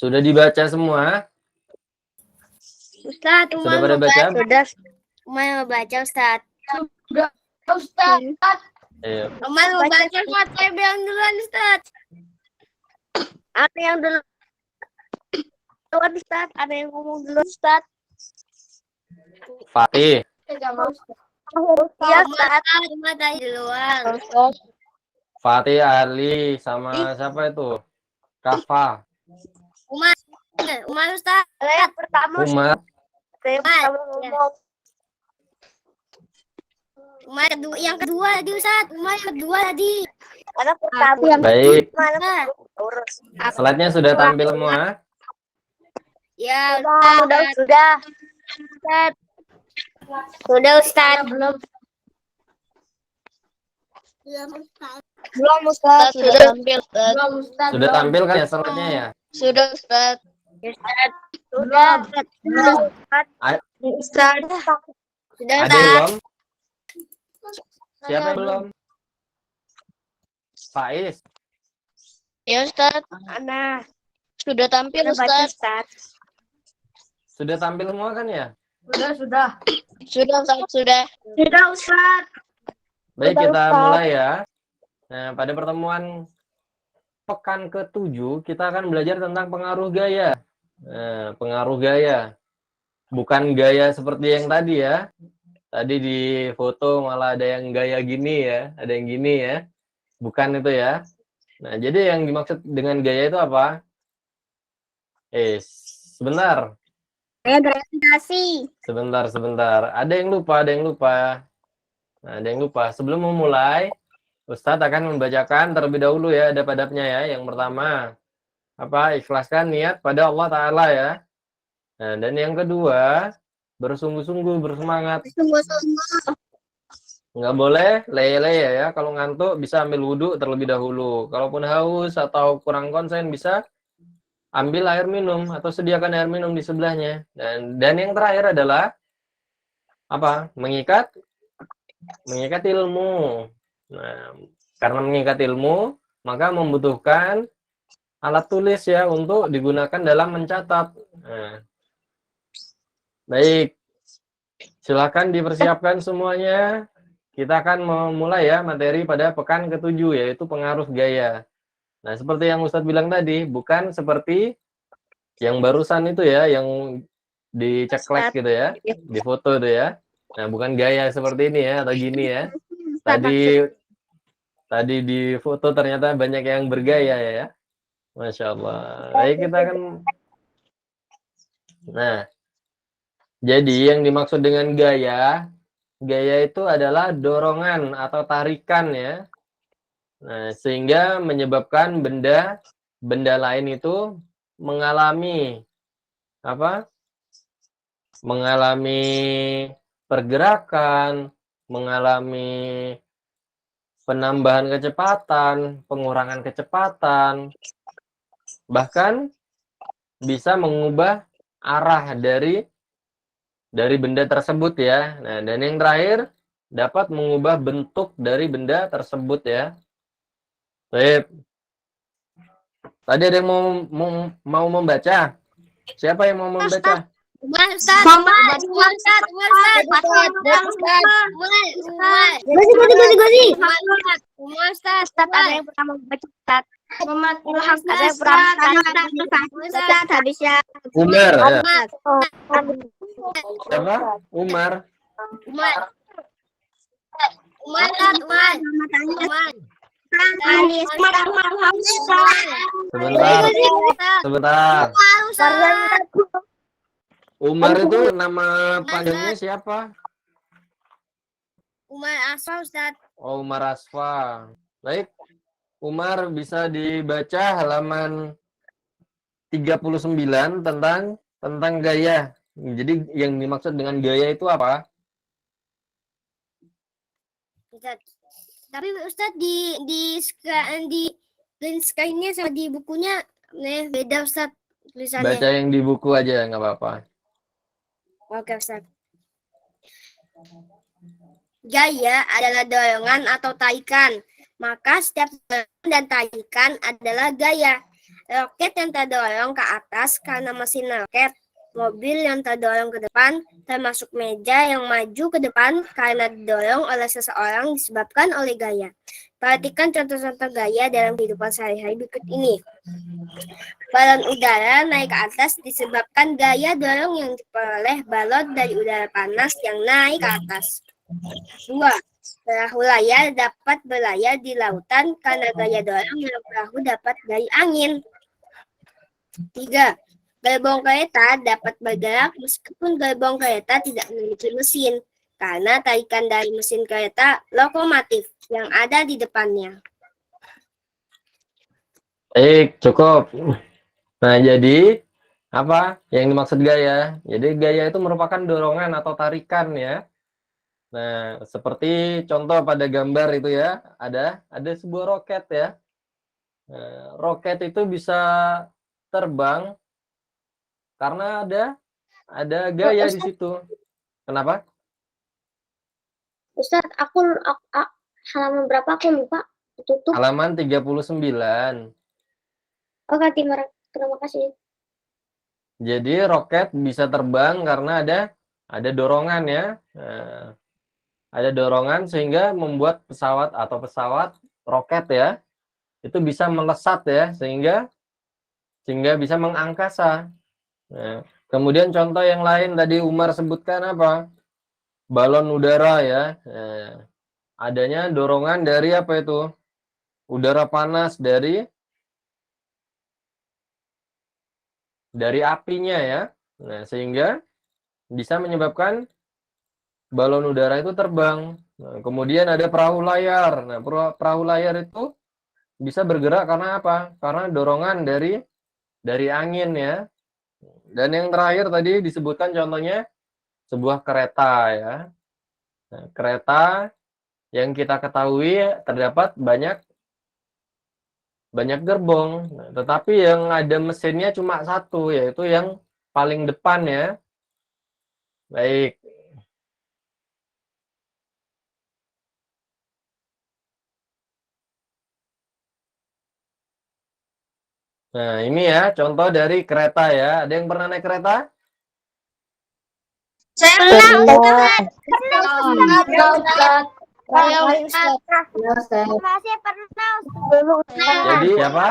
Sudah dibaca semua? Ustaz, Sudah pada baca? Sudah. Umar mau baca, Ustaz. Sudah, Ustaz. Ayo. Umar mau baca, Ustaz. Saya bilang duluan, Ustaz. Ada yang dulu. Ustaz, ada yang ngomong dulu, Ustaz. Fatih. Iya, Ustaz. Umar tadi duluan. Fatih, Ali, sama siapa itu? Kafa. Umar, Ustaz. Yang pertama, Umar. Umar yang kedua tadi, Ustaz. Umar yang kedua tadi. Ada pertama. Baik. Mana? Slide-nya sudah tampil semua? Ya, sudah. Ustaz. Sudah, Ustaz. Belum. Belum, Ustaz. Sudah tampil, Ustaz. Belum, Ustaz. Sudah tampil kan ya slide-nya ya? Sudah, Ustaz. Ustaz. Belum. Belum. Ustaz. Sudah, Ada yang Ustaz. belum? Siapa yang belum? Faiz. Ya, Ustaz. Ana. Sudah tampil, Ustaz. Sudah tampil semua kan ya? Sudah, sudah. Sudah, Ustaz. Sudah. Sudah, Ustaz. Baik, kita mulai ya. Nah, pada pertemuan pekan ke-7 kita akan belajar tentang pengaruh gaya. Nah, pengaruh gaya. Bukan gaya seperti yang tadi ya. Tadi di foto malah ada yang gaya gini ya, ada yang gini ya. Bukan itu ya. Nah, jadi yang dimaksud dengan gaya itu apa? Sebentar. Presentasi. Sebentar. Ada yang lupa. Nah, ada yang lupa. Sebelum memulai, Ustadz akan membacakan terlebih dahulu ya adab-adabnya ya. Yang pertama, ikhlaskan niat pada Allah Ta'ala ya. Nah, dan yang kedua, bersungguh-sungguh, bersemangat. Nggak boleh leye-leye ya. Kalau ngantuk bisa ambil wudhu terlebih dahulu. Kalaupun haus atau kurang konsen bisa ambil air minum atau sediakan air minum di sebelahnya. Dan yang terakhir adalah mengikat ilmu. Nah, karena mengikat ilmu, maka membutuhkan alat tulis ya untuk digunakan dalam mencatat. Nah, baik, silakan dipersiapkan semuanya. Kita akan memulai ya materi pada pekan ke-7 yaitu pengaruh gaya. Nah, seperti yang Ustadz bilang tadi, bukan seperti yang barusan itu ya, yang diceklek gitu ya, di foto itu ya. Nah, bukan gaya seperti ini ya, atau gini ya. Tadi di foto ternyata banyak yang bergaya ya. Masya Allah. Baik, kita akan. Nah, jadi yang dimaksud dengan gaya itu adalah dorongan atau tarikan ya. Nah, sehingga menyebabkan benda lain itu mengalami mengalami pergerakan, mengalami penambahan kecepatan, pengurangan kecepatan, bahkan bisa mengubah arah dari benda tersebut ya. Nah, dan yang terakhir dapat mengubah bentuk dari benda tersebut ya. Baik. Tadi ada yang mau membaca? Siapa yang mau membaca? Ustaz. Ada yang pertama baca, Ustaz. Muhammad Ilham. Ada yang pertama Ustaz habisnya. Umar ya. Siapa? Umar. Sebentar. Umar itu nama panjangnya siapa? Umar Asfa, Ustaz. Oh, Umar Asfa. Baik. Umar bisa dibaca halaman 39 tentang gaya. Jadi yang dimaksud dengan gaya itu apa? Ustaz. Tapi Ustaz di print sky-nya sama di bukunya beda, Ustaz, tulisannya. Baca yang di buku aja nggak apa-apa. Oke, Ustaz. Gaya adalah dorongan atau tarikan. Maka setiap dorongan dan tarikan adalah gaya. roket yang terdorong ke atas karena mesin roket, mobil yang terdorong ke depan, termasuk meja yang maju ke depan karena didorong oleh seseorang disebabkan oleh gaya. Perhatikan contoh-contoh gaya dalam kehidupan sehari-hari berikut ini. Balon udara naik ke atas disebabkan gaya dorong yang diperoleh balon dari udara panas yang naik ke atas. 2. Perahu layar dapat berlayar di lautan karena gaya dorong yang perahu dapat dari angin. 3. Gerbong kereta dapat bergerak meskipun gerbong kereta tidak memiliki mesin, karena tarikan dari mesin kereta lokomotif yang ada di depannya. Baik, cukup. Nah, jadi apa yang dimaksud gaya? Jadi gaya itu merupakan dorongan atau tarikan ya. Nah, seperti contoh pada gambar itu ya, ada sebuah roket ya. Nah, roket itu bisa terbang karena ada gaya di situ. Kenapa? Ustadz, halaman berapa aku lupa. Tutup. Halaman 39. Oke, terima kasih. Jadi roket bisa terbang karena ada dorongan ya. Nah, ada dorongan sehingga membuat pesawat roket ya itu bisa melesat ya sehingga bisa mengangkasa. Nah, kemudian contoh yang lain tadi Umar sebutkan apa? Balon udara ya. Nah, adanya dorongan dari apa itu? Udara panas dari apinya ya. Nah, sehingga bisa menyebabkan balon udara itu terbang. Nah, kemudian ada perahu layar. Nah, perahu layar itu bisa bergerak karena apa? Karena dorongan dari angin ya. Dan yang terakhir tadi disebutkan contohnya sebuah kereta ya. Nah, kereta yang kita ketahui terdapat banyak gerbong. Nah, tetapi yang ada mesinnya cuma satu, yaitu yang paling depan ya. Baik. Nah, ini ya contoh dari kereta ya. Ada yang pernah naik kereta? Saya Pernah, Ustaz. Masih pernah. Jadi siapa?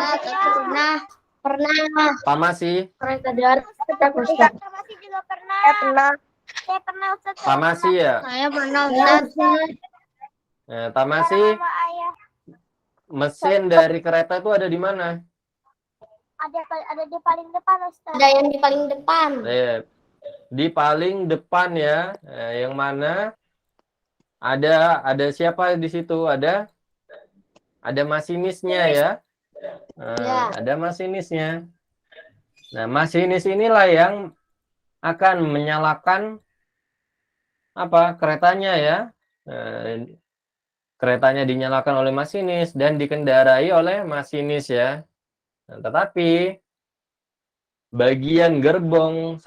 Pernah. Pamasi. Kereta darat. Masih juga pernah. Saya pernah Ustaz. Pamasi ya. Saya pernah Ustaz. Nah, Tamasi, Sama ayah. mesin dari kereta itu ada di mana? Ada di paling depan Ustaz. Ada yang di paling depan. Di paling depan ya. Yang mana ada siapa di situ? Ada masinisnya ya. Ya. Ada masinisnya. Nah, masinis inilah yang akan menyalakan apa? Keretanya ya. Keretanya dinyalakan oleh masinis dan dikendarai oleh masinis ya. Nah, tetapi bagian gerbong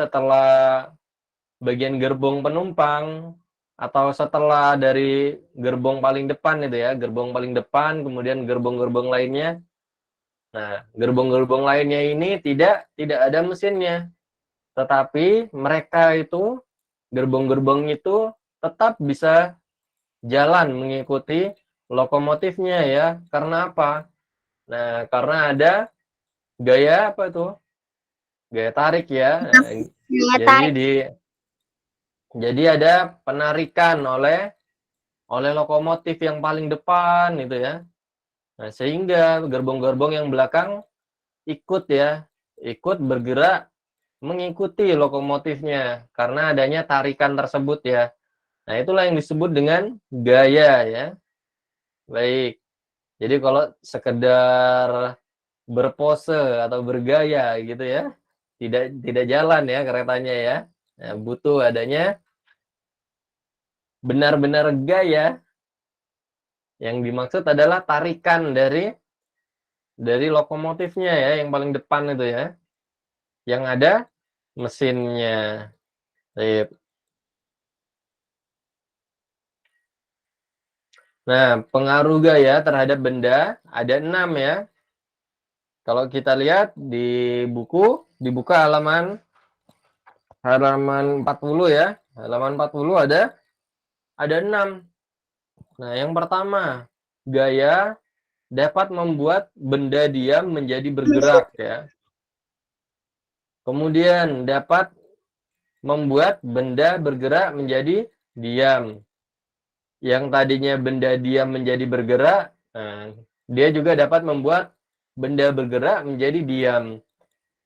bagian gerbong penumpang atau setelah dari gerbong paling depan itu ya, gerbong paling depan, kemudian gerbong-gerbong lainnya. Nah, gerbong-gerbong lainnya ini tidak ada mesinnya. Tetapi mereka itu gerbong-gerbong itu tetap bisa jalan mengikuti lokomotifnya ya. Karena apa? Nah, karena ada gaya apa itu? Gaya tarik ya. Jadi ada penarikan oleh lokomotif yang paling depan itu ya. Nah, sehingga gerbong-gerbong yang belakang ikut bergerak mengikuti lokomotifnya karena adanya tarikan tersebut ya. Nah, itulah yang disebut dengan gaya ya. Baik. Jadi kalau sekedar berpose atau bergaya gitu ya, tidak jalan ya keretanya ya. Nah, butuh adanya benar-benar gaya. Yang dimaksud adalah tarikan dari lokomotifnya ya, yang paling depan itu ya. Yang ada mesinnya. Baik. Nah, pengaruh gaya terhadap benda ada 6 ya. Kalau kita lihat di buku, dibuka halaman 40 ya. Halaman 40 ada 6. Nah, yang pertama, gaya dapat membuat benda diam menjadi bergerak ya. Kemudian dapat membuat benda bergerak menjadi diam. Yang tadinya benda diam menjadi bergerak, nah, dia juga dapat membuat benda bergerak menjadi diam.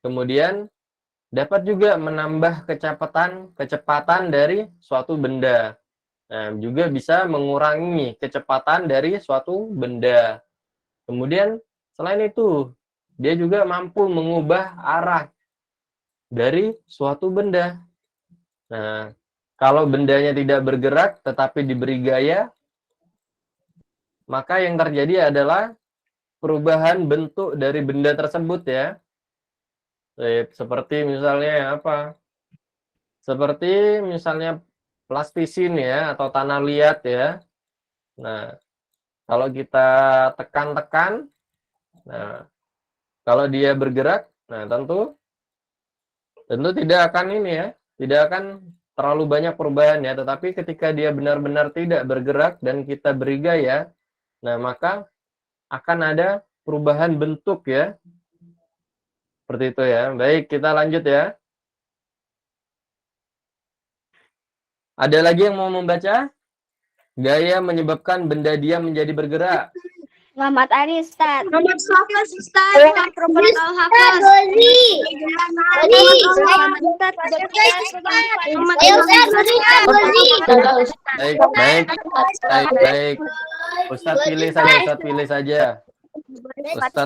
Kemudian dapat juga menambah kecepatan dari suatu benda. Nah, juga bisa mengurangi kecepatan dari suatu benda. Kemudian selain itu, dia juga mampu mengubah arah dari suatu benda. Nah, kalau bendanya tidak bergerak tetapi diberi gaya, maka yang terjadi adalah perubahan bentuk dari benda tersebut ya. Seperti misalnya apa? Seperti misalnya plastisin ya atau tanah liat ya. Nah, kalau kita tekan-tekan, nah kalau dia bergerak, nah tentu tidak akan ini ya, tidak akan terlalu banyak perubahan ya. Tetapi ketika dia benar-benar tidak bergerak dan kita beri gaya, nah maka akan ada perubahan bentuk ya. Seperti itu ya. Baik, kita lanjut ya. Ada lagi yang mau membaca? Gaya menyebabkan benda diam menjadi bergerak. Muhammad Ali, Ustaz. Muhammad Hafiz, Ustaz. Muhammad Hafiz. Baik. Ustadz pilih saja. Ustadz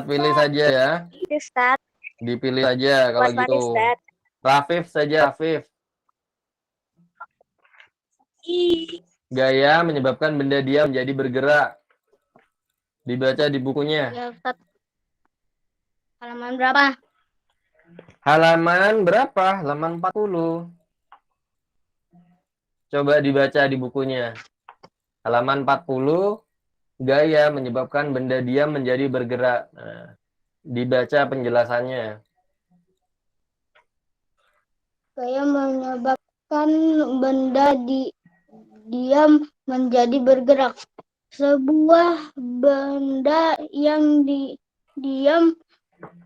pilih saja ya. Ustaz. Dipilih saja kalau gitu. Rafif saja, Rafif. Gaya menyebabkan benda diam menjadi bergerak. Dibaca di bukunya. Ya, Ustaz. Halaman berapa? Halaman berapa? Halaman 40. Coba dibaca di bukunya. Halaman 40, gaya menyebabkan benda diam menjadi bergerak. Nah, dibaca penjelasannya. Gaya menyebabkan benda diam menjadi bergerak. Sebuah benda yang diam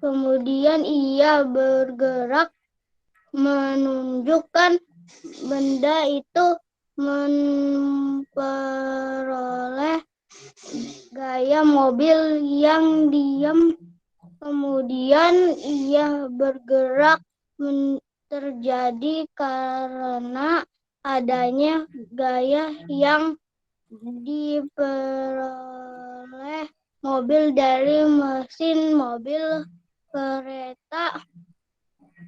kemudian ia bergerak menunjukkan benda itu memperoleh gaya mobil yang diam kemudian ia bergerak terjadi karena adanya gaya yang diperoleh mobil dari mesin mobil kereta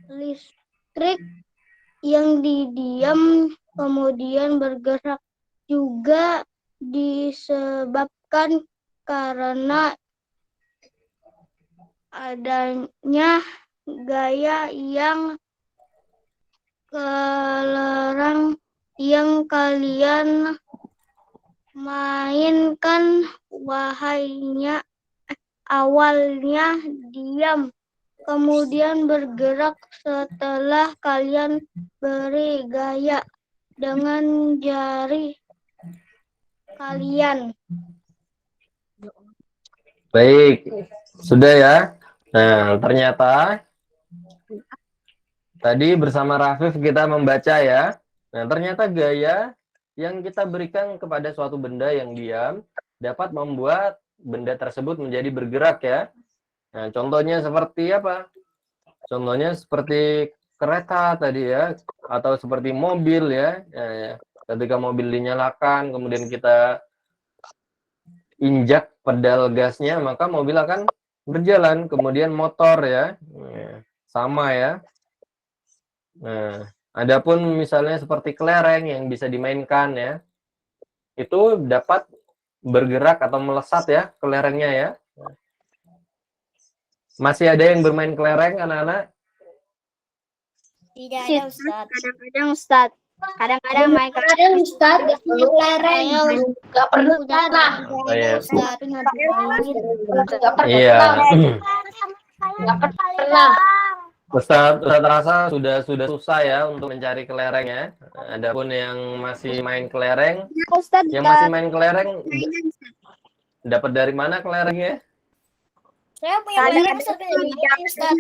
listrik yang diam kemudian bergerak juga disebabkan karena adanya gaya yang kelereng yang kalian mainkan awalnya diam kemudian bergerak setelah kalian beri gaya dengan jari kalian. Baik, sudah ya. Nah, ternyata tadi bersama Rafif kita membaca ya. Nah, ternyata gaya yang kita berikan kepada suatu benda yang diam dapat membuat benda tersebut menjadi bergerak ya. Nah, contohnya seperti apa? Contohnya seperti kereta tadi ya, atau seperti mobil ya. Ketika mobil dinyalakan, kemudian kita injak pedal gasnya, maka mobil akan berjalan. Kemudian motor ya, sama ya. Nah, adapun misalnya seperti kelereng yang bisa dimainkan ya, itu dapat bergerak atau melesat ya kelerengnya ya. Masih ada yang bermain kelereng anak-anak? Tidak ada, Ustaz. Kadang-kadang, Ustaz. Kadang-kadang main Kadang Ustaz, gak punya kelereng. Gak perlu tanah. Oh, iya. Ustaz. Iya. Nggak pernah. Ustadz rasa sudah susah ya untuk mencari kelerengnya. Adapun yang masih main kelereng, Ustaz, yang masih main kelereng dapat dari mana kelerengnya? saya punya mainan Ustaz.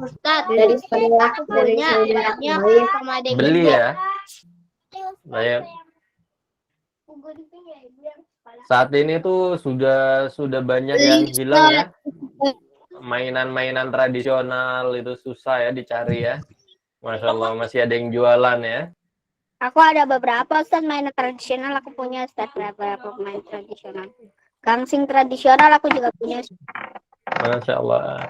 Ustaz, dari sekolah aku punya sama adik Beli ya. Baik. Saat ini tuh sudah banyak yang hilang ya. Mainan-mainan tradisional itu susah ya dicari ya. Masya Allah, masih ada yang jualan ya. Aku ada beberapa Ustaz mainan tradisional, aku punya Ustaz beberapa main tradisional. Gangsing tradisional aku juga punya. Masya Allah.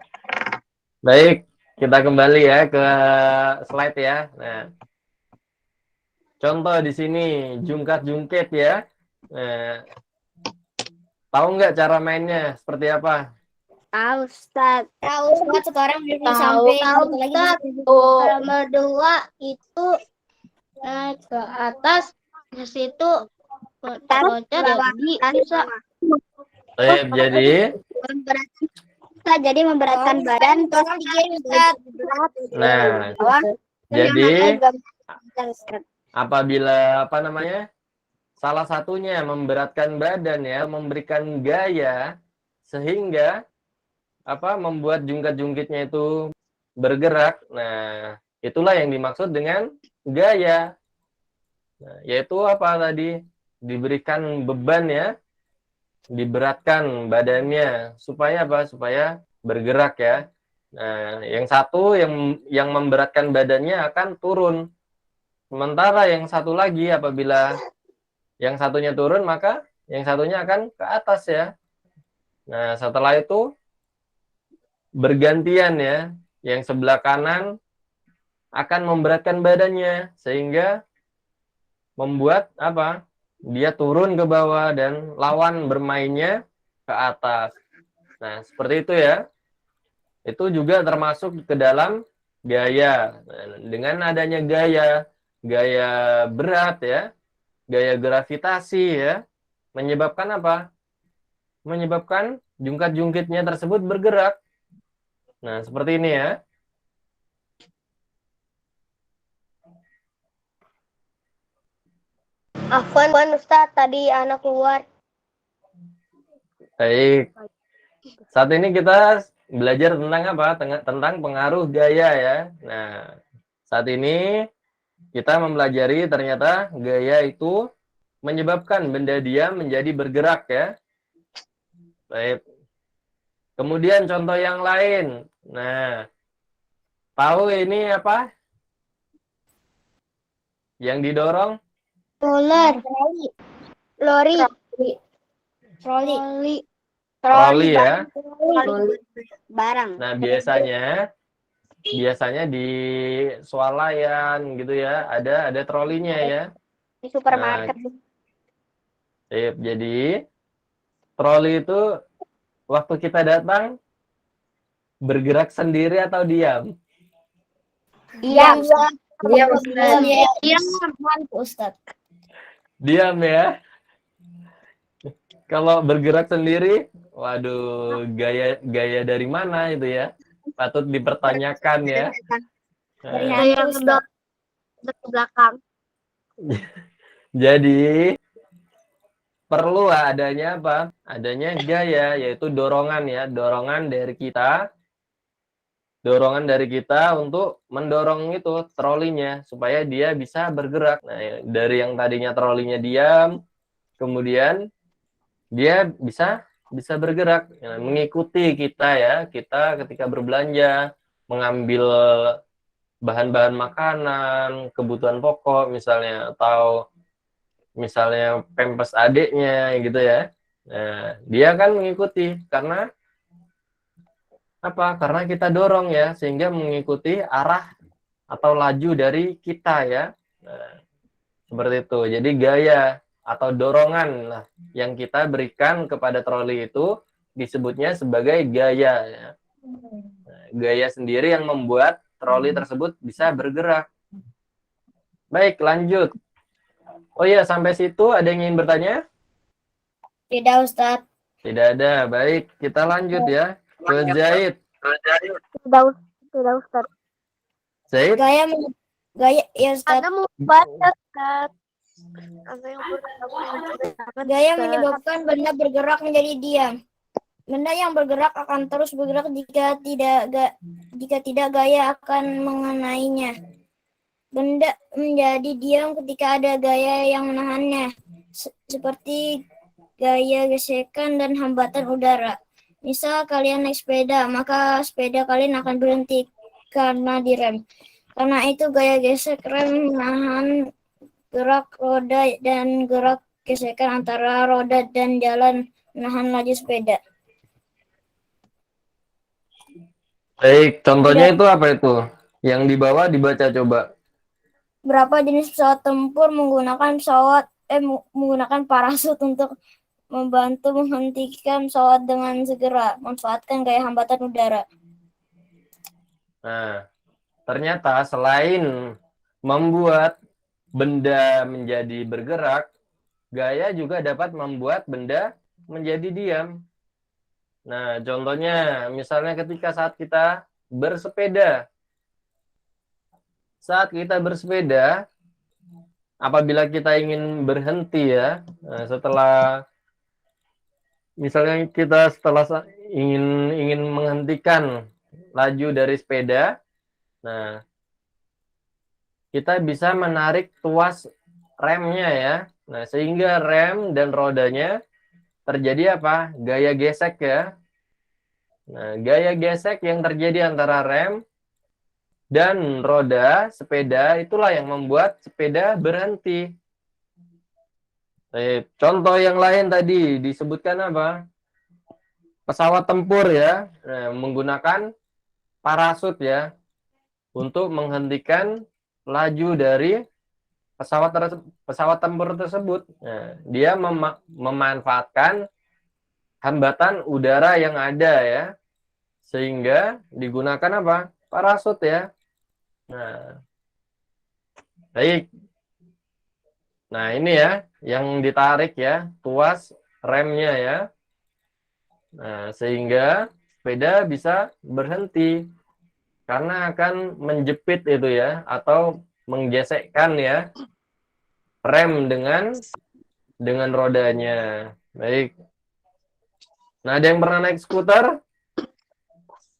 Baik, kita kembali ya ke slide ya. Nah, contoh di sini jungkat-jungkit ya. Nah, tahu nggak cara mainnya seperti apa? Tahu Ustaz. Tahu Ustaz, sekarang udah Tahu, Ustaz. Kalau berdua itu naik ke atas, di situ loncat jadi bisa. Jadi, Ustaz, jadi memberatkan badan terus berat. nah, jadi apabila apa namanya? Salah satunya memberatkan badan ya, memberikan gaya sehingga apa membuat jungkat-jungkitnya itu bergerak. Nah, itulah yang dimaksud dengan gaya. Nah, yaitu apa tadi? Diberikan beban ya, diberatkan badannya supaya apa? Supaya bergerak ya. Nah, yang satu yang memberatkan badannya akan turun. Sementara yang satu lagi apabila yang satunya turun maka yang satunya akan ke atas ya. Nah, setelah itu bergantian ya. Yang sebelah kanan akan memberatkan badannya sehingga membuat apa? Dia turun ke bawah dan lawan bermainnya ke atas. Nah, seperti itu ya. Itu juga termasuk ke dalam gaya. Nah, dengan adanya gaya berat ya, gaya gravitasi ya, menyebabkan apa? Menyebabkan jungkat-jungkitnya tersebut bergerak. Nah, seperti ini ya. Afwan Ustaz, tadi anak keluar. Baik. Saat ini kita belajar tentang apa? Tentang pengaruh gaya ya. Nah, saat ini kita mempelajari ternyata gaya itu menyebabkan benda diam menjadi bergerak ya. Baik. Kemudian contoh yang lain. Nah, tahu ini apa? Yang didorong? Roller. Lori. Troli ya. Barang. Nah, biasanya di swalayan gitu ya, ada trolinya ya. Di supermarket. Nah, jadi troli itu waktu kita datang bergerak sendiri atau diam? Diam. Diam, Ustaz. Diam ya. Kalau bergerak sendiri, waduh, gaya dari mana itu ya? Patut dipertanyakan ya. Yang ke belakang. Jadi perlu adanya apa? Adanya gaya, yaitu dorongan ya, dorongan dari kita untuk mendorong itu trolinya supaya dia bisa bergerak. Nah, dari yang tadinya trolinya diam, kemudian dia bisa bergerak, ya, mengikuti kita ya. Kita ketika berbelanja, mengambil bahan-bahan makanan, kebutuhan pokok misalnya, atau misalnya pempes adiknya gitu ya. Nah, dia kan mengikuti karena apa? Karena kita dorong ya, sehingga mengikuti arah atau laju dari kita ya. Nah, seperti itu. Jadi gaya atau dorongan lah yang kita berikan kepada troli itu disebutnya sebagai gaya ya. Nah, gaya sendiri yang membuat troli tersebut bisa bergerak. Baik, lanjut. Oh iya, sampai situ ada yang ingin bertanya? Tidak, Ustaz. Tidak ada. Baik, kita lanjut ya ke Zaid. Tidak, tidak Ustaz. Zaid? Gaya ya Ustaz. Ada mau baca Ustaz. Ada yang bergerak. Gaya menyebabkan benda bergerak menjadi diam. Benda yang bergerak akan terus bergerak jika tidak gaya akan mengenainya. Benda menjadi diam ketika ada gaya yang menahannya, seperti gaya gesekan dan hambatan udara. Misal kalian naik sepeda, maka sepeda kalian akan berhenti karena direm. Karena itu gaya gesek rem menahan gerak roda dan gerak gesekan antara roda dan jalan menahan laju sepeda. Baik, contohnya itu apa itu? Yang di bawah dibaca coba. Berapa jenis pesawat tempur menggunakan menggunakan parasut untuk membantu menghentikan pesawat dengan segera, manfaatkan gaya hambatan udara. Nah, ternyata selain membuat benda menjadi bergerak, gaya juga dapat membuat benda menjadi diam. Nah, contohnya misalnya ketika saat kita bersepeda. Saat kita bersepeda, apabila kita ingin berhenti ya, setelah misalnya kita ingin menghentikan laju dari sepeda, nah kita bisa menarik tuas remnya ya. Nah, sehingga rem dan rodanya terjadi apa? Gaya gesek ya. Nah, gaya gesek yang terjadi antara rem dan roda sepeda itulah yang membuat sepeda berhenti. Contoh yang lain tadi disebutkan apa? Pesawat tempur ya, menggunakan parasut ya untuk menghentikan laju dari pesawat tempur tersebut. Nah, dia memanfaatkan hambatan udara yang ada ya, sehingga digunakan apa? Parasut ya. Nah, baik. Nah, ini ya, yang ditarik ya, tuas remnya ya. Nah, sehingga sepeda bisa berhenti karena akan menjepit itu ya, atau menggesekkan ya rem dengan rodanya. Baik. Nah, ada yang pernah naik skuter?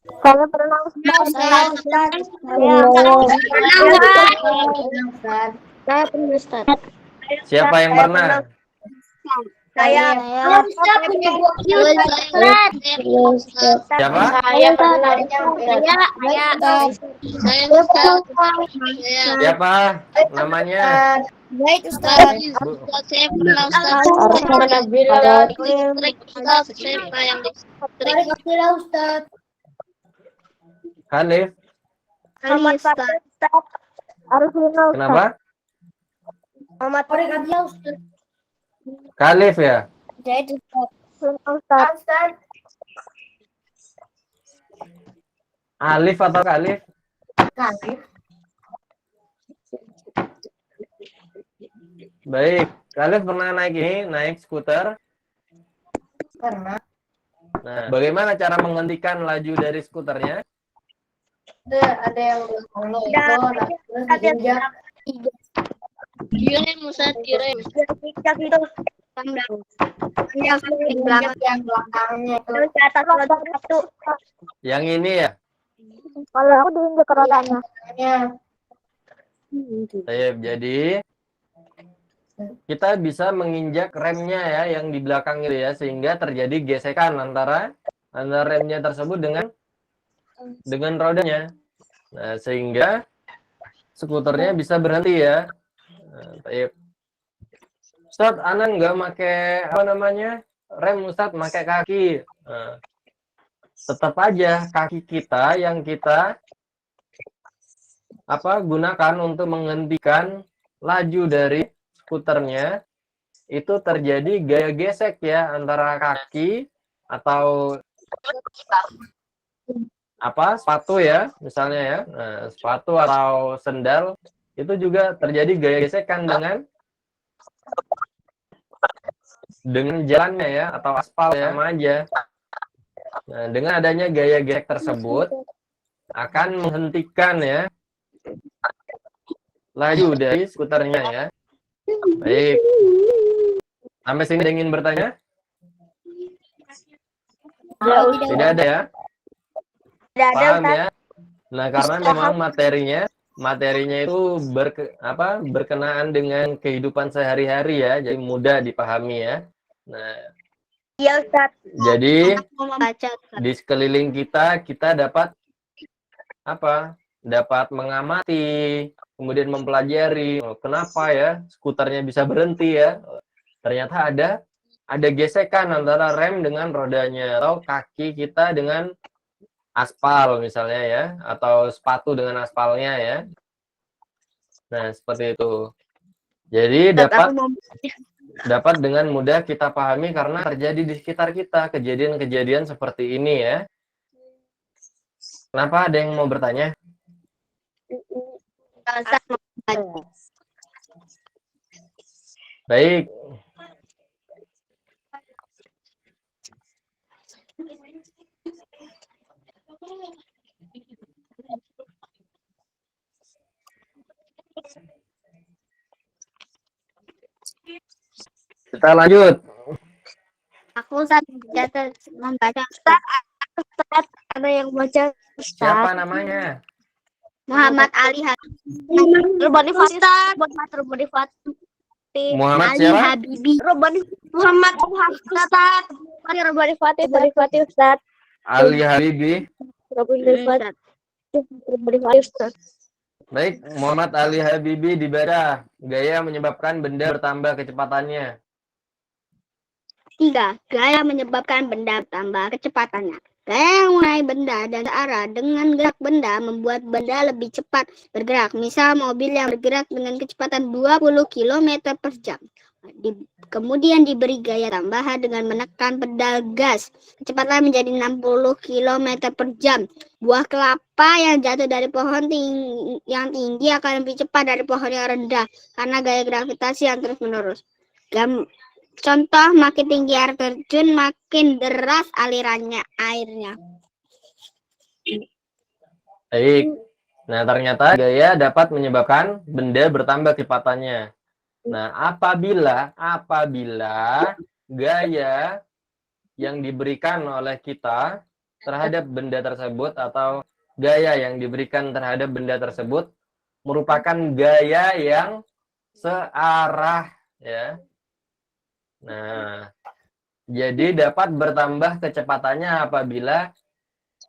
Saya pernah Ustaz. Saya pernah Ustaz. Siapa yang pernah? Saya punya Siapa? Saya pernah. Siapa namanya? Baik Ustaz. Saya pernah Ustaz. Ustaz. Hanif. Harus minum. Kenapa? Muhammad Ustaz. Khalif ya? Jadi Ustaz. Alif atau Khalif? Baik, Khalif pernah naik skuter? Pernah. Nah, bagaimana cara menghentikan laju dari skuternya? Ada yang follow itu, terus diinjak. Direm Ustaz, direm. Yang belakangnya itu. Terus ke atas roda satu. Yang ini ya? Kalau aku diinjak ke rodanya. Jadi kita bisa menginjak remnya ya, yang di belakang itu ya, sehingga terjadi gesekan antara remnya tersebut dengan rodanya. Nah, sehingga skuternya bisa berhenti ya. Nah, Ustaz, Ana nggak pakai rem Ustaz, pakai kaki. Nah, tetap aja kaki kita yang kita gunakan untuk menghentikan laju dari skuternya itu terjadi gaya gesek ya antara kaki atau sepatu ya misalnya ya. Nah, sepatu atau sendal itu juga terjadi gaya gesekan dengan jalannya ya, atau aspal ya, sama aja. Nah, dengan adanya gaya gesek tersebut akan menghentikan ya laju dari skuternya ya. Baik. Sampai sini ada yang ingin bertanya? Tidak ada ya? Tidak ada, Paham Ustaz. ya? Nah, karena memang materinya itu berkenaan dengan kehidupan sehari-hari ya, jadi mudah dipahami ya. Nah, Iya, Ustaz. jadi Membaca. di sekeliling kita dapat apa? Dapat mengamati, kemudian mempelajari kenapa ya skuternya bisa berhenti ya. Ternyata ada gesekan antara rem dengan rodanya atau kaki kita dengan aspal misalnya ya, atau sepatu dengan aspalnya ya. Nah, seperti itu. Jadi dapat dengan mudah kita pahami karena terjadi di sekitar kita kejadian-kejadian seperti ini ya. Kenapa ada yang mau bertanya? Baik. Kita lanjut. Aku saat membaca Ustaz. Ada yang baca, Siapa namanya? Muhammad Ali Robani Fatih. Robani Fatih. Muhammad Ali siapa? Habibi. Muhammad Ustaz. Robani Fatih, Ustaz. Ali Habibi. Robani Fatih, Ustaz. Baik, Muhammad Ali Habibi dibaca. Gaya menyebabkan benda bertambah kecepatannya. 3. Gaya menyebabkan benda bertambah kecepatannya. Gaya yang mengenai benda dan searah dengan gerak benda membuat benda lebih cepat bergerak. Misal mobil yang bergerak dengan kecepatan 20 km per jam. Kemudian diberi gaya tambahan dengan menekan pedal gas. Kecepatan menjadi 60 km per jam. Buah kelapa yang jatuh dari pohon yang tinggi akan lebih cepat dari pohon yang rendah karena gaya gravitasi yang terus menerus. Contoh, makin tinggi air terjun, makin deras alirannya airnya. Baik. Nah, ternyata gaya dapat menyebabkan benda bertambah kecepatannya. Nah, apabila gaya yang diberikan oleh kita terhadap benda tersebut atau gaya yang diberikan terhadap benda tersebut merupakan gaya yang searah ya. Nah, jadi dapat bertambah kecepatannya apabila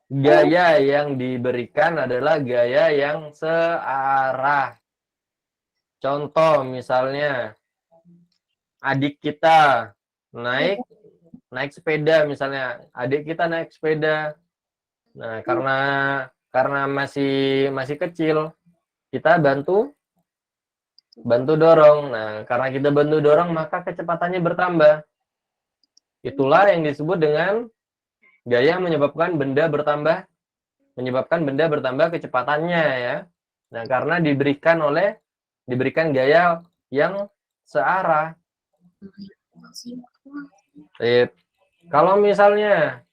gaya yang diberikan adalah gaya yang searah. Contoh misalnya adik kita naik sepeda misalnya. Adik kita naik sepeda. Nah, karena masih kecil, kita bantu dorong. Nah, karena kita bantu dorong, maka kecepatannya bertambah. Itulah yang disebut dengan gaya menyebabkan benda bertambah kecepatannya ya. Nah, karena diberikan gaya yang searah. Kalau misalnya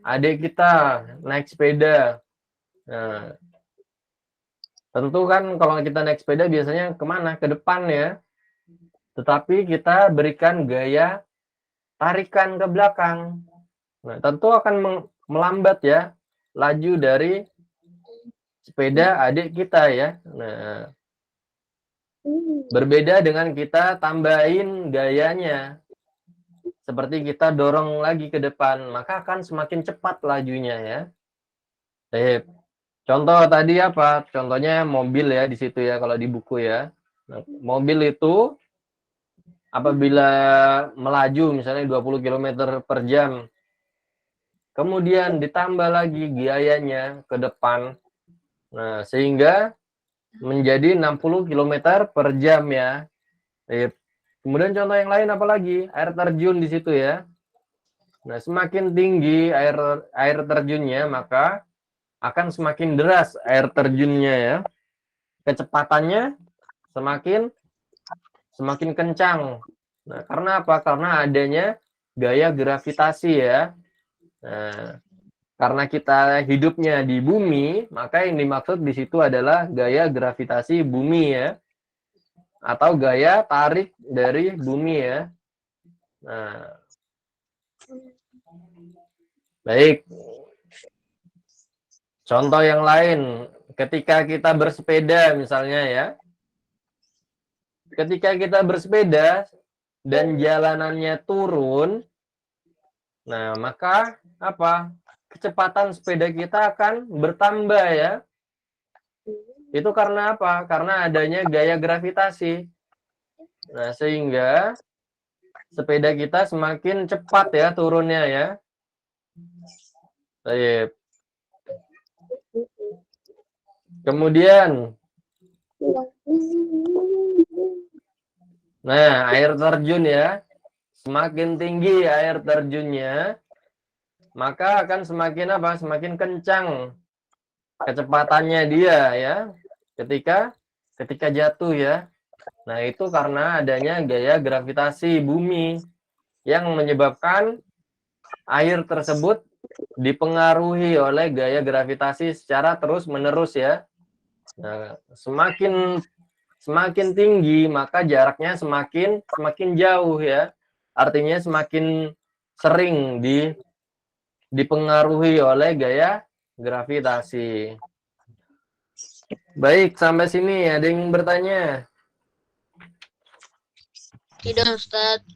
adik kita naik sepeda, nah, tentu kan kalau kita naik sepeda biasanya kemana? Ke depan ya. Tetapi kita berikan gaya tarikan ke belakang. Nah, tentu akan melambat ya laju dari sepeda adik kita ya. Nah, berbeda dengan kita tambahin gayanya. Seperti kita dorong lagi ke depan, maka akan semakin cepat lajunya ya. Contoh tadi apa? Contohnya mobil ya di situ ya kalau di buku ya. Nah, mobil itu apabila melaju misalnya 20 km per jam, kemudian ditambah lagi gayanya ke depan, nah sehingga menjadi 60 km per jam ya. Kemudian contoh yang lain apa lagi? Air terjun di situ ya. Nah, semakin tinggi air terjunnya, maka akan semakin deras air terjunnya ya. Kecepatannya semakin kencang. Nah, karena apa? Karena adanya gaya gravitasi ya. Nah, karena kita hidupnya di bumi, maka yang dimaksud di situ adalah gaya gravitasi bumi ya, atau gaya tarik dari bumi ya. Nah, baik. Contoh yang lain, ketika kita bersepeda misalnya ya. Ketika kita bersepeda dan jalanannya turun, nah maka apa? Kecepatan sepeda kita akan bertambah ya. Itu karena apa? Karena adanya gaya gravitasi. Nah, sehingga sepeda kita semakin cepat ya turunnya ya. Baik. Kemudian, nah air terjun ya. Semakin tinggi air terjunnya, maka akan semakin apa? Semakin kencang kecepatannya dia ya. Ketika jatuh ya. Nah, itu karena adanya gaya gravitasi bumi yang menyebabkan air tersebut dipengaruhi oleh gaya gravitasi secara terus-menerus ya. Nah, semakin tinggi maka jaraknya semakin jauh ya. Artinya semakin sering dipengaruhi oleh gaya gravitasi. Baik, sampai sini ada yang bertanya? Tidak, Ustadz.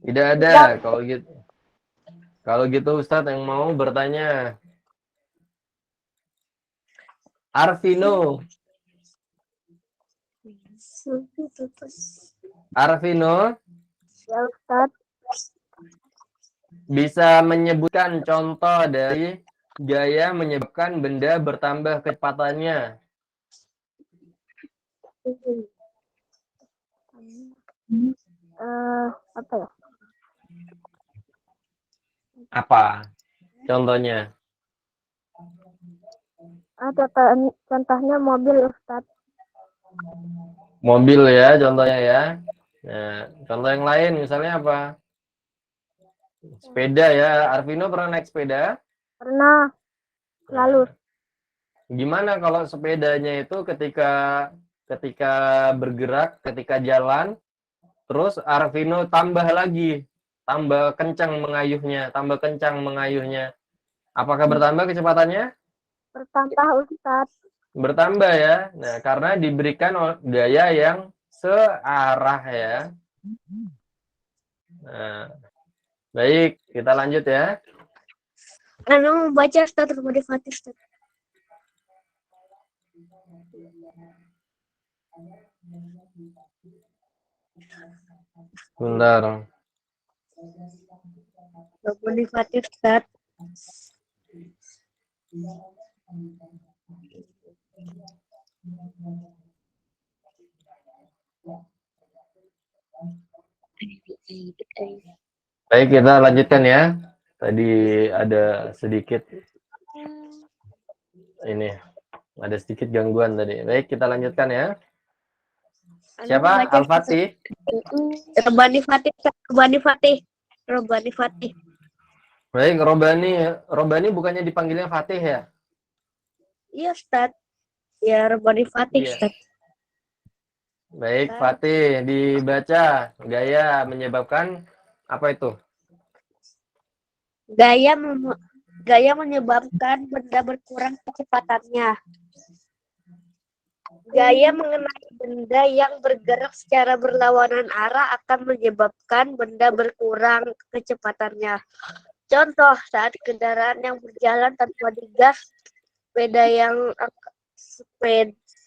Tidak ada. Kalau gitu Ustadz yang mau bertanya. Arvino. Arvino, Ya, Ustadz. bisa menyebutkan contoh dari gaya menyebabkan benda bertambah kecepatannya? Apa ya? Apa contohnya? Contohnya mobil, Ustadz. Mobil ya contohnya ya. Nah, contoh yang lain misalnya apa? Sepeda ya. Arvino pernah naik sepeda? Pernah. Lalu. Gimana kalau sepedanya itu ketika bergerak, ketika jalan, terus Arvino tambah lagi, tambah kencang mengayuhnya. Apakah bertambah kecepatannya? Bertambah, Ustadz. Bertambah ya. Nah, karena diberikan gaya yang searah ya. Nah, baik, kita lanjut ya. Mau baca, Ustadz. Motivasi, Ustadz. Bentar. Motivasi, Ustadz. Baik, kita lanjutkan ya. Tadi ada sedikit gangguan tadi. Baik, kita lanjutkan ya. Siapa? Al-Fatih? Robani Fatih. Baik, Robani bukannya dipanggilnya Fatih ya? Iya, Ustadz. Ya, Robani Fatih, Iya. Ustadz. Baik, Fatih, dibaca gaya menyebabkan apa itu? Gaya menyebabkan benda berkurang kecepatannya. Gaya mengenai benda yang bergerak secara berlawanan arah akan menyebabkan benda berkurang kecepatannya. Contoh, saat kendaraan yang berjalan tanpa digas,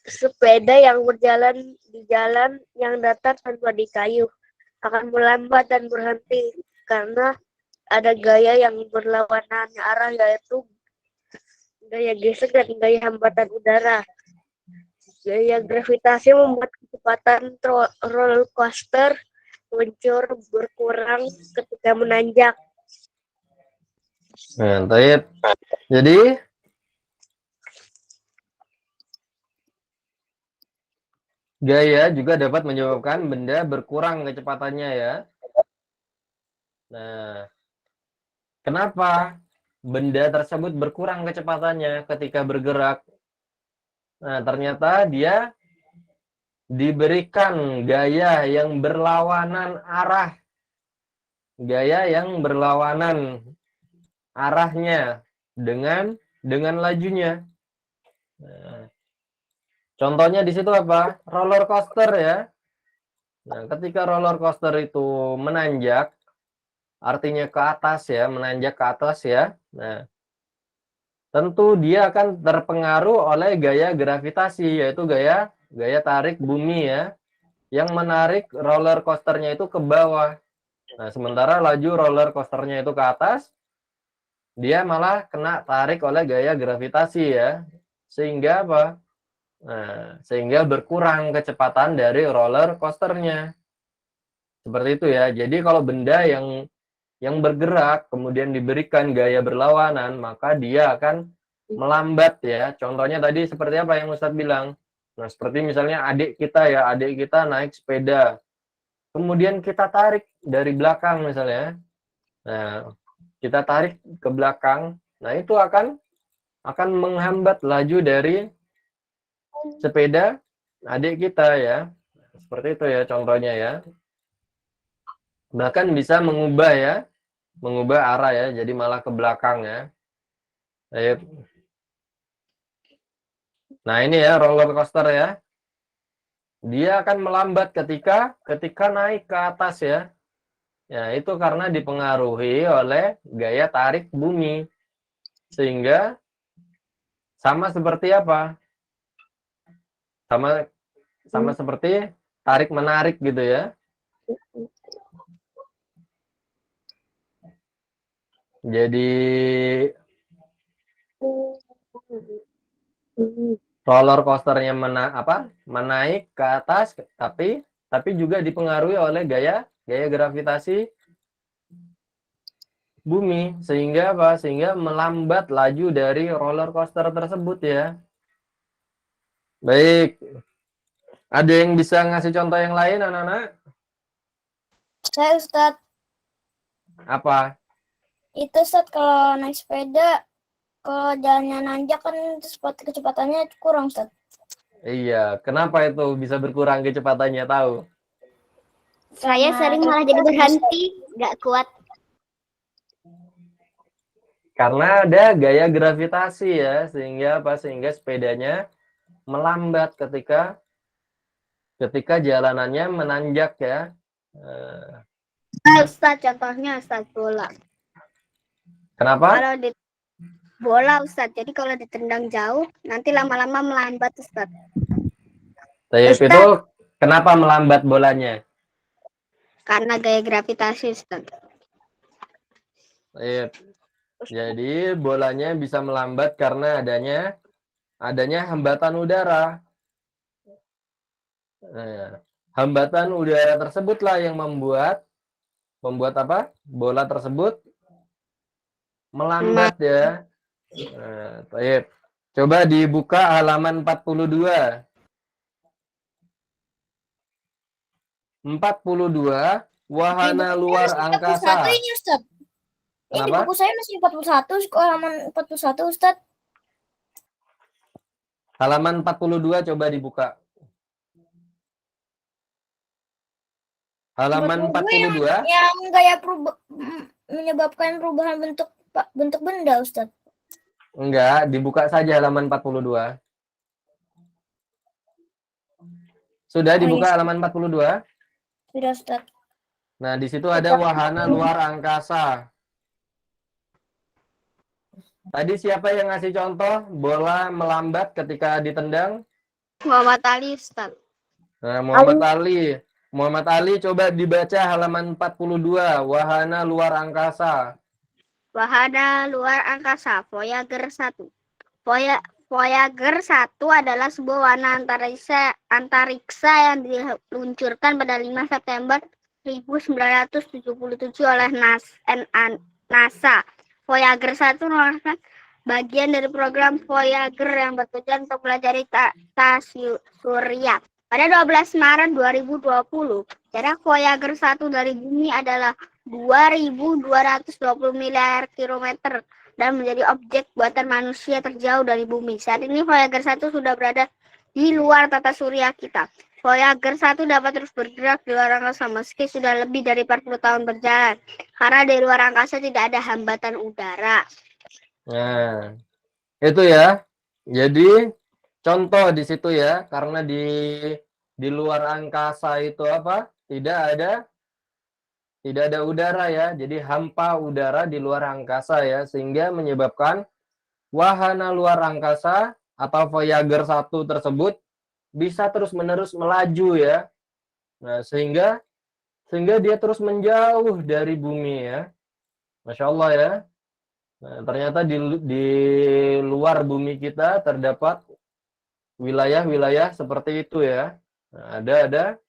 sepeda yang berjalan di jalan yang datar tanpa dikayuh akan melambat dan berhenti karena ada gaya yang berlawanan arah, yaitu gaya gesek dan gaya hambatan udara. Gaya gravitasi membuat kecepatan roller coaster meluncur berkurang ketika menanjak. Nah, jadi gaya juga dapat menyebabkan benda berkurang kecepatannya ya. Nah, kenapa? benda tersebut berkurang kecepatannya ketika bergerak. Nah, ternyata dia diberikan gaya yang berlawanan arah. Gaya yang berlawanan arahnya dengan lajunya. Nah, contohnya di situ apa? Roller coaster ya. Nah, ketika roller coaster itu menanjak, artinya ke atas ya, menanjak ke atas ya. Nah, tentu dia akan terpengaruh oleh gaya gravitasi, yaitu gaya tarik bumi ya, yang menarik roller coasternya itu ke bawah. Nah, sementara laju roller coasternya itu ke atas, dia malah kena tarik oleh gaya gravitasi ya. Sehingga apa? Nah, sehingga berkurang kecepatan dari roller coasternya. Seperti itu ya. Jadi kalau benda yang bergerak kemudian diberikan gaya berlawanan, maka dia akan melambat ya. Contohnya tadi seperti apa yang Ustadz bilang. Nah, seperti misalnya adik kita naik sepeda. Kemudian kita tarik dari belakang misalnya. Nah, kita tarik ke belakang. Nah, itu akan menghambat laju dari sepeda adik kita ya. Seperti itu ya contohnya ya. Bahkan bisa mengubah arah ya, jadi malah ke belakang ya. Nah, ini ya roller coaster ya. Dia akan melambat ketika naik ke atas ya. Ya, itu karena dipengaruhi oleh gaya tarik bumi. Sehingga sama seperti apa? Sama seperti tarik menarik gitu ya. Jadi roller coasternya menaik ke atas, tapi juga dipengaruhi oleh gaya gravitasi bumi, sehingga apa? Sehingga melambat laju dari roller coaster tersebut ya. Baik. Ada yang bisa ngasih contoh yang lain, anak-anak? Saya Ustadz, Apa? itu Ustadz kalau naik sepeda, kalau jalannya nanjak kan kecepatannya kurang Ustadz. Iya, kenapa itu bisa berkurang kecepatannya, tahu? Saya sering malah jadi berhenti, nggak kuat. Karena ada gaya gravitasi ya, sehingga apa? Sehingga sepedanya melambat ketika jalanannya menanjak ya. Ustadz, contohnya Ustadz bola. Kenapa? Kalau di bola Ustadz, jadi kalau ditendang jauh, nanti lama-lama melambat Ustadz. Itu kenapa melambat bolanya? Karena gaya gravitasi Ustadz. Jadi bolanya bisa melambat karena adanya hambatan udara. Nah, hambatan udara tersebutlah yang membuat apa? Bola tersebut melambat ya. Nah, coba dibuka halaman 42. 42 wahana luar angkasa. Ini Ustadz. Ini Kenapa? buku saya masih 41, halaman 41 Ustadz. Halaman 42 coba dibuka. Halaman 42 yang gaya menyebabkan perubahan bentuk benda Ustadz. Enggak, dibuka saja halaman 42. Sudah dibuka halaman 42? Sudah Ustadz. Nah, di situ ada wahana luar angkasa. Tadi siapa yang ngasih contoh bola melambat ketika ditendang? Muhammad Ali Ustadz. Nah, Muhammad Ali coba dibaca halaman 42, wahana luar angkasa. Wahana luar angkasa, Voyager 1. Voyager 1 adalah sebuah wahana antariksa yang diluncurkan pada 5 September 1977 oleh NASA. Voyager 1 merupakan bagian dari program Voyager yang bertujuan untuk mempelajari tata surya. Pada 12 Maret 2020, jarak Voyager 1 dari bumi adalah 2.220 miliar kilometer. dan menjadi objek buatan manusia terjauh dari bumi. Saat ini Voyager 1 sudah berada di luar tata surya kita. Voyager 1 dapat terus bergerak di luar angkasa meski sudah lebih dari 40 tahun berjalan. Karena di luar angkasa tidak ada hambatan udara. Nah, itu ya. Jadi contoh di situ ya, karena di luar angkasa itu apa? Tidak ada udara ya. Jadi hampa udara di luar angkasa ya, sehingga menyebabkan wahana luar angkasa atau Voyager 1 tersebut bisa terus-menerus melaju ya. Nah, sehingga dia terus menjauh dari bumi ya. Masya Allah ya. Nah, ternyata di luar bumi kita terdapat wilayah-wilayah seperti itu ya. Nah, ada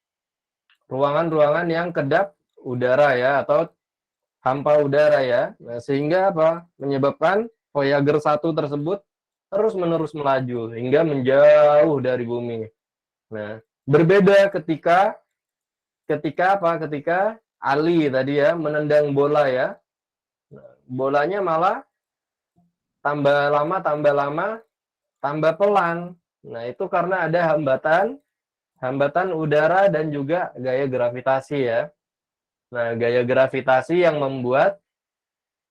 ruangan-ruangan yang kedap udara ya, atau hampa udara ya. Nah, sehingga apa? Menyebabkan Voyager 1 tersebut terus-menerus melaju hingga menjauh dari bumi. Nah, berbeda ketika apa? Ketika Ali tadi ya menendang bola ya. Nah, bolanya malah tambah lama tambah pelan. Nah, itu karena ada hambatan udara dan juga gaya gravitasi ya. Nah, gaya gravitasi yang membuat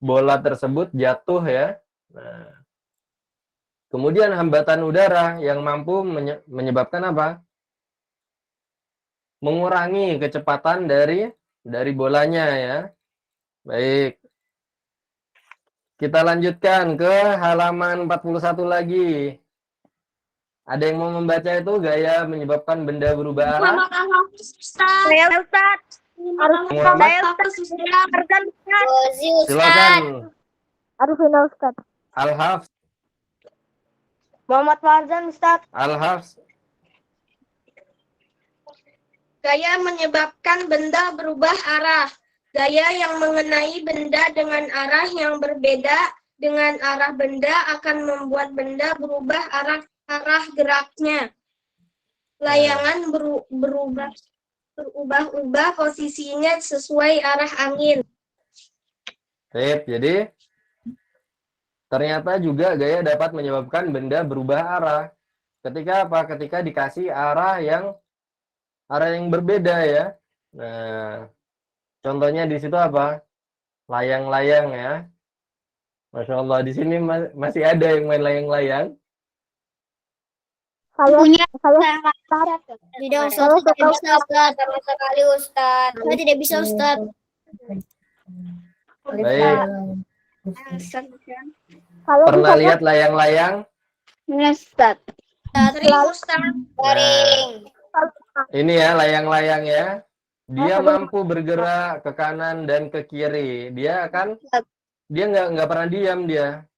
bola tersebut jatuh ya. Nah, kemudian hambatan udara yang mampu menyebabkan apa? Mengurangi kecepatan dari bolanya ya. Baik. Kita lanjutkan ke halaman 41 lagi. Ada yang mau membaca itu gaya menyebabkan benda berubah arah? Saya Ustaz. Silakan. Arifina Ustaz. Al-Hafs. Muhammad Farzan Ustaz. Al-Hafs. Gaya menyebabkan benda berubah arah. Gaya yang mengenai benda dengan arah yang berbeda dengan arah benda akan membuat benda berubah arah geraknya. Layangan berubah-ubah posisinya sesuai arah angin. Sip, jadi ternyata juga gaya dapat menyebabkan benda berubah arah. Ketika apa? Ketika dikasih arah yang berbeda ya. Nah, contohnya di situ apa? Layang-layang ya. Masya Allah, di sini masih ada yang main layang-layang. Punya Saya tidak Ustaz, tidak bisa Ustaz, sama sekali Ustaz. Saya tidak bisa Ustaz. Baik. Pernah lihat layang-layang? Ustaz. Sering Ustaz. Sering. Ini ya layang-layang ya. Dia mampu bergerak ke kanan dan ke kiri. Dia nggak pernah diam dia.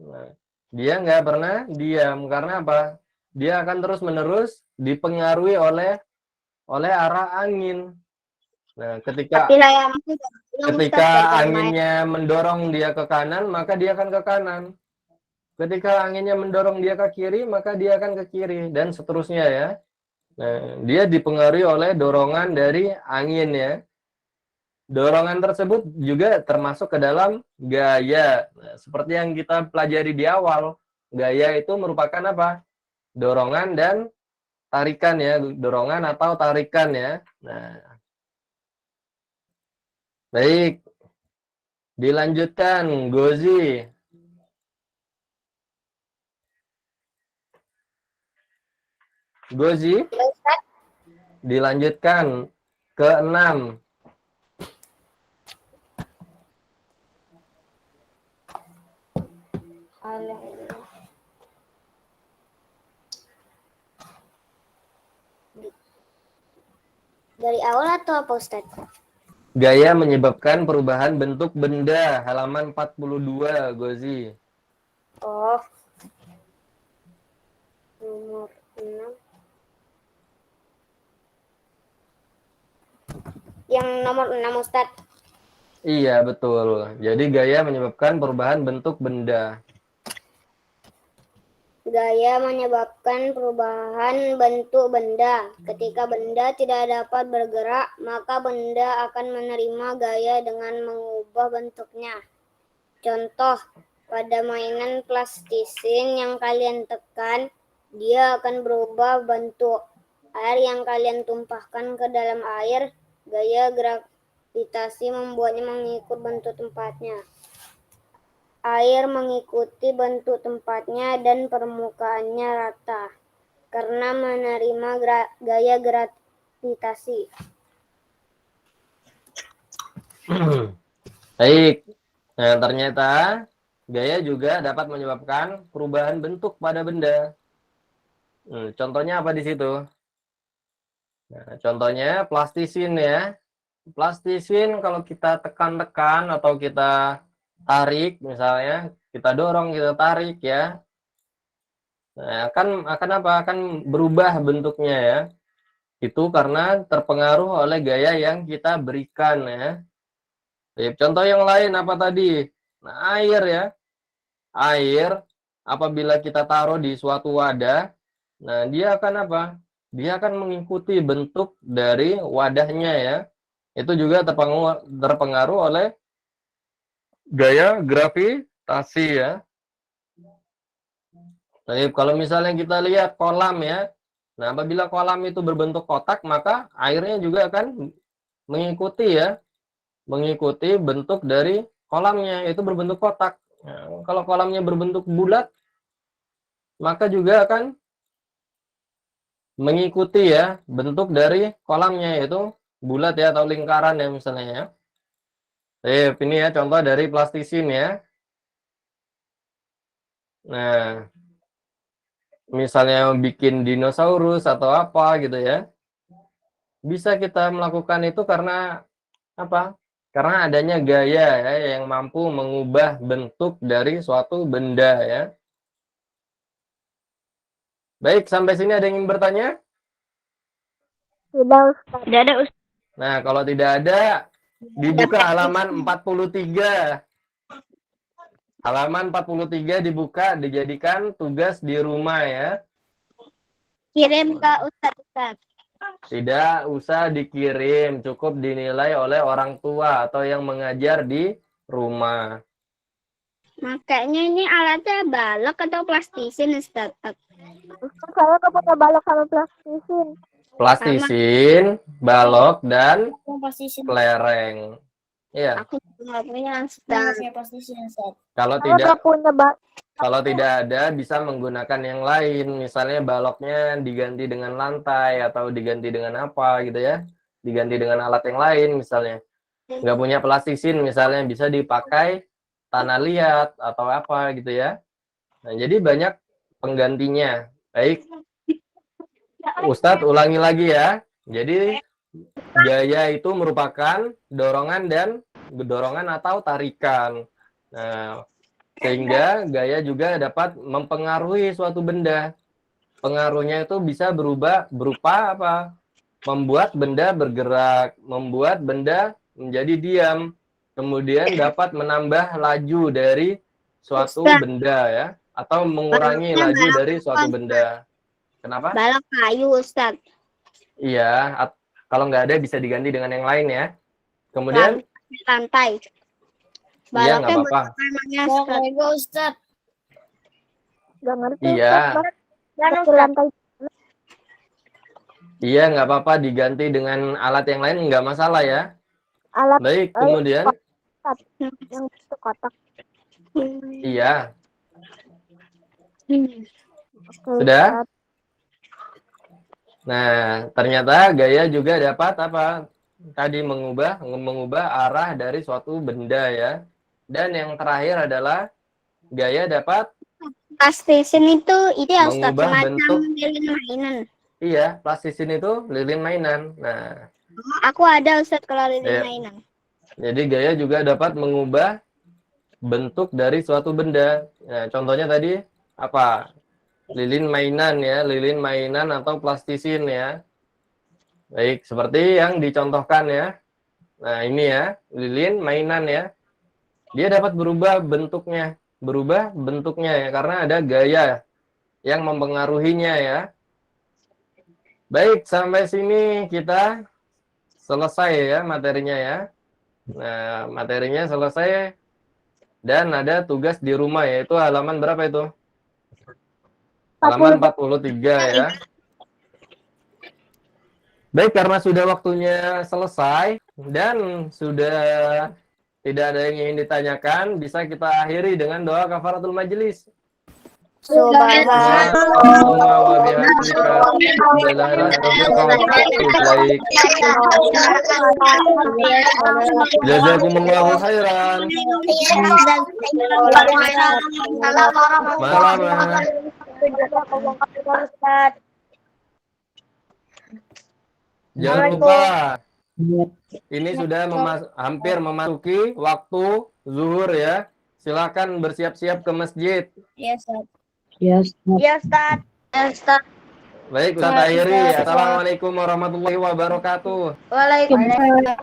Nah, dia nggak pernah diam karena apa? Dia akan terus-menerus dipengaruhi oleh arah angin. Nah, ketika anginnya mendorong dia ke kanan, maka dia akan ke kanan. Ketika anginnya mendorong dia ke kiri, maka dia akan ke kiri dan seterusnya ya. Nah, dia dipengaruhi oleh dorongan dari angin ya. Dorongan tersebut juga termasuk ke dalam gaya. Nah, seperti yang kita pelajari di awal, gaya itu merupakan apa? Dorongan dan tarikan ya, dorongan atau tarikan ya. Nah, baik. Dilanjutkan, Gozi. Gozi. Dilanjutkan ke-6. Dari awal atau apa Ustaz? Gaya menyebabkan perubahan bentuk benda, halaman 42, Gozi. Oh. Nomor 6. Yang nomor 6 Ustaz. Iya, betul. Jadi gaya menyebabkan perubahan bentuk benda. Gaya menyebabkan perubahan bentuk benda. Ketika benda tidak dapat bergerak, maka benda akan menerima gaya dengan mengubah bentuknya. Contoh, Pada mainan plastisin yang kalian tekan, dia akan berubah bentuk. Air yang kalian tumpahkan ke dalam air, gaya gravitasi membuatnya mengikut bentuk tempatnya. Air mengikuti bentuk tempatnya dan permukaannya rata karena menerima gaya gravitasi. Baik. Nah, ternyata gaya juga dapat menyebabkan perubahan bentuk pada benda. Contohnya apa di situ? Nah, contohnya plastisin ya. Plastisin kalau kita tekan-tekan atau kita tarik misalnya, kita dorong, kita tarik ya. Nah, akan apa? Akan berubah bentuknya ya. Itu karena terpengaruh oleh gaya yang kita berikan ya. Contoh yang lain apa tadi? Nah, air ya. Air apabila kita taruh di suatu wadah, nah dia akan apa? Dia akan mengikuti bentuk dari wadahnya ya. Itu juga terpengaruh oleh gaya gravitasi ya. Jadi kalau misalnya kita lihat kolam ya, nah apabila kolam itu berbentuk kotak, maka airnya juga akan mengikuti ya, mengikuti bentuk dari kolamnya, itu berbentuk kotak. Nah, kalau kolamnya berbentuk bulat, maka juga akan mengikuti ya bentuk dari kolamnya, yaitu bulat ya atau lingkaran ya misalnya ya. Ini ya contoh dari plastisin ya. Nah, misalnya bikin dinosaurus atau apa gitu ya, bisa kita melakukan itu karena apa? Karena adanya gaya ya yang mampu mengubah bentuk dari suatu benda ya. Baik, sampai sini ada yang ingin bertanya? Tidak ada Ustaz. Nah, kalau tidak ada, dibuka halaman 43. Halaman 43 dibuka, dijadikan tugas di rumah ya. Kirim ke Ustaz. Tidak usah dikirim, cukup dinilai oleh orang tua atau yang mengajar di rumah. Makanya ini alatnya balok atau plastisin, Ustaz? Saya nggak punya balok sama plastisin. Plastisin, balok, dan Plastisin. kelereng. Iya. Aku nggak punya, Ustaz. Plastisin, Ustaz. Kalau Saya tidak nggak punya balok. Kalau tidak ada, bisa menggunakan yang lain. Misalnya baloknya diganti dengan lantai atau diganti dengan apa gitu ya. Diganti dengan alat yang lain misalnya. Nggak punya plastisin misalnya, bisa dipakai tanah liat atau apa gitu ya. Nah, jadi banyak penggantinya. Baik, Ustadz ulangi lagi ya. Jadi gaya itu merupakan dorongan atau tarikan. Nah, sehingga gaya juga dapat mempengaruhi suatu benda. Pengaruhnya itu bisa berupa apa? Membuat benda bergerak, membuat benda menjadi diam, kemudian dapat menambah laju dari suatu benda ya, atau mengurangi laju dari suatu benda. Kenapa? Balok kayu, Ustaz. Iya, kalau nggak ada bisa diganti dengan yang lain ya. Kemudian Lantai. iya nggak apa-apa. Balok Ustaz. Nggak ngerti. Iya. Ustaz. Lantai. Iya, nggak apa-apa diganti dengan alat yang lain, nggak masalah ya. Alat Baik, kemudian yang itu kotak. iya. Sudah? Nah, ternyata gaya juga dapat apa? Tadi mengubah arah dari suatu benda ya. Dan yang terakhir adalah gaya dapat Plastisin itu ya, Ustaz, mengubah semacam bentuk. lilin mainan. Iya, plastisin itu lilin mainan. Nah, Aku ada, Ustaz, kalau lilin iya. mainan. Jadi gaya juga dapat mengubah bentuk dari suatu benda. Nah, contohnya tadi apa? Lilin mainan ya, lilin mainan atau plastisin ya. Baik, seperti yang dicontohkan ya. Nah, ini ya, lilin mainan ya. Dia dapat berubah bentuknya ya karena ada gaya yang mempengaruhinya ya. Baik, sampai sini kita selesai ya materinya ya. Nah, materinya selesai. dan ada tugas di rumah, yaitu halaman berapa itu? Halaman 43 ya. Baik, karena sudah waktunya selesai dan sudah tidak ada yang ingin ditanyakan, bisa kita akhiri dengan doa kafaratul majelis. Allahumma wa bihamdika baik. Jazakumullahu khairan. Malam. Jangan lupa, ini sudah hampir memasuki waktu zuhur ya. Silakan bersiap-siap ke masjid. Ya, Ustaz. Baik, Ustaz akhiri. Assalamualaikum warahmatullahi wabarakatuh. Waalaikumsalam.